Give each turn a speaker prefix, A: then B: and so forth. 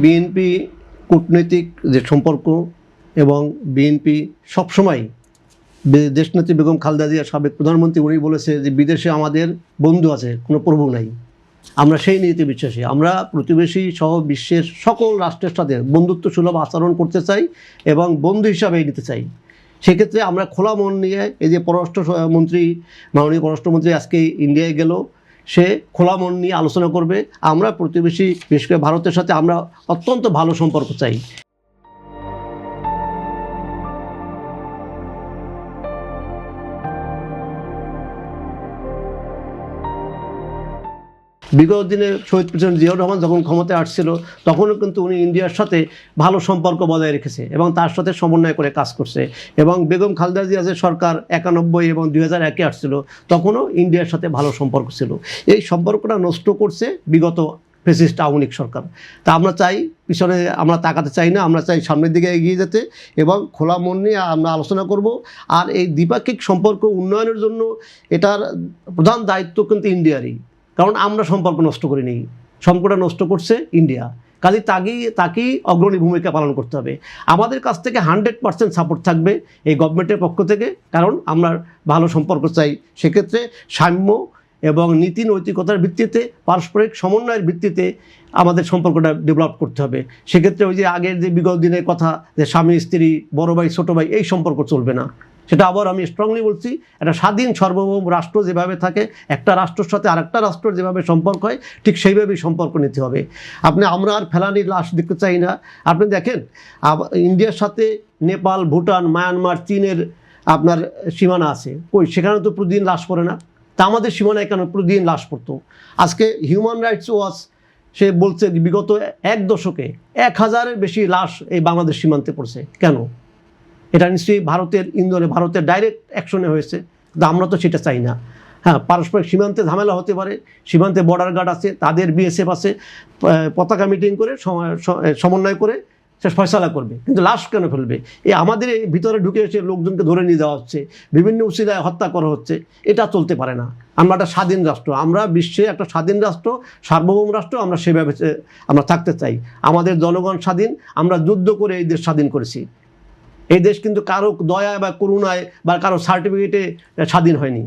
A: BNP কূটনৈতিক যে সম্পর্ক এবং বিএনপি সবসময় দেশনেত্রী বেগম খালেদা জিয়া সাবেক প্রধানমন্ত্রী উনি বলেছে যে বিদেশে আমাদের বন্ধু আছে, কোনো প্রভু নাই। আমরা সেই নীতিতে বিশ্বাসী। আমরা প্রতিবেশী সহ বিশ্বের সকল রাষ্ট্রের সাথে বন্ধুত্ব সুলভ আচরণ করতে চাই এবং বন্ধু হিসাবেই নিতে চাই। সেক্ষেত্রে আমরা খোলা মন নিয়ে এই যে পররাষ্ট্রমন্ত্রী মাননীয় পররাষ্ট্রমন্ত্রী আজকে ইন্ডিয়ায় গেল, সে খোলা মন নিয়ে আলোচনা করবে। আমরা প্রতিবেশী বিশেষ করে ভারতের সাথে আমরা অত্যন্ত ভালো সম্পর্ক চাই। বিগত দিনে শহীদ প্রেসিডেন্ট জিয়াউর রহমান যখন ক্ষমতায় আসছিল তখনও কিন্তু উনি ইন্ডিয়ার সাথে ভালো সম্পর্ক বজায় রেখেছে এবং তার সাথে সমন্বয় করে কাজ করছে। এবং বেগম খালেদা জিয়া যে সরকার 91 এবং 2001-এ আসছিল তখনও ইন্ডিয়ার সাথে ভালো সম্পর্ক ছিল। এই সম্পর্কটা নষ্ট করছে বিগত ফ্যাসিস্ট আওয়ামী লীগ সরকার। তা আমরা চাই পিছনে আমরা তাকাতে চাই না, আমরা চাই সামনের দিকে এগিয়ে যেতে এবং খোলা মন নিয়ে আমরা আলোচনা করব। আর এই দ্বিপাক্ষিক সম্পর্ক উন্নয়নের জন্য এটার প্রধান দায়িত্ব কিন্তু ইন্ডিয়ারই, কারণ আমরা সম্পর্ক নষ্ট করিনি, সম্পর্কটা নষ্ট করছে ইন্ডিয়া। কাজে তাকেই অগ্রণী ভূমিকা পালন করতে হবে। আমাদের কাছ থেকে 100% সাপোর্ট থাকবে এই গভর্নমেন্টের পক্ষ থেকে, কারণ আমরা ভালো সম্পর্ক চাই। সেক্ষেত্রে সাম্য এবং নীতি নৈতিকতার ভিত্তিতে পারস্পরিক সমন্বয়ের ভিত্তিতে আমাদের সম্পর্কটা ডেভেলপ করতে হবে। সেক্ষেত্রে ওই যে আগের যে বিগত দিনের কথা যে স্বামী স্ত্রী বড় ভাই ছোটো ভাই এই সম্পর্ক চলবে না। সেটা আবার আমি স্ট্রংলি বলছি, একটা স্বাধীন সার্বভৌম রাষ্ট্র যেভাবে থাকে, একটা রাষ্ট্রের সাথে আরেকটা রাষ্ট্রের যেভাবে সম্পর্ক হয় ঠিক সেইভাবেই সম্পর্ক নিতে হবে। আমরা আর ফেলানির লাশ দেখতে চাই না। আপনি দেখেন ইন্ডিয়ার সাথে নেপাল, ভুটান, মায়ানমার, চীনের আপনার সীমানা আছে, সেখানে তো প্রতিদিন লাশ পড়ে না। তা আমাদের সীমানায় কেন প্রতিদিন লাশ পড়তো? আজকে হিউম্যান রাইটস ওয়াচ সে বলছে বিগত 1 দশকে 1000-এর বেশি লাশ এই বাংলাদেশ সীমান্তে পড়ছে। কেন? এটা নিশ্চয়ই ভারতের ডাইরেক্ট অ্যাকশনে হয়েছে, কিন্তু আমরা তো সেটা চাই না। হ্যাঁ, পারস্পরিক সীমান্তে ঝামেলা হতে পারে, সীমান্তে বর্ডার গার্ড আছে, তাদের বিএসএফ আছে, পতাকা মিটিং করে সমন্বয় করে সে ফয়সালা করবে, কিন্তু লাশ কেন ফেলবে? আমাদের এই ভিতরে ঢুকে এসে লোকজনকে ধরে নিয়ে যাওয়া হচ্ছে, বিভিন্ন উসিলায় হত্যা করা হচ্ছে। এটা চলতে পারে না। আমরা একটা স্বাধীন রাষ্ট্র, আমরা বিশ্বে একটা স্বাধীন রাষ্ট্র, সার্বভৌম রাষ্ট্র, আমরা সেভাবে আমরা থাকতে চাই। আমাদের জনগণ স্বাধীন, আমরা যুদ্ধ করে এই দেশ স্বাধীন করেছি। এই দেশ কিন্তু কারো দয়া বা করুণায় বা কারো সার্টিফিকেটে স্বাধীন হয়নি।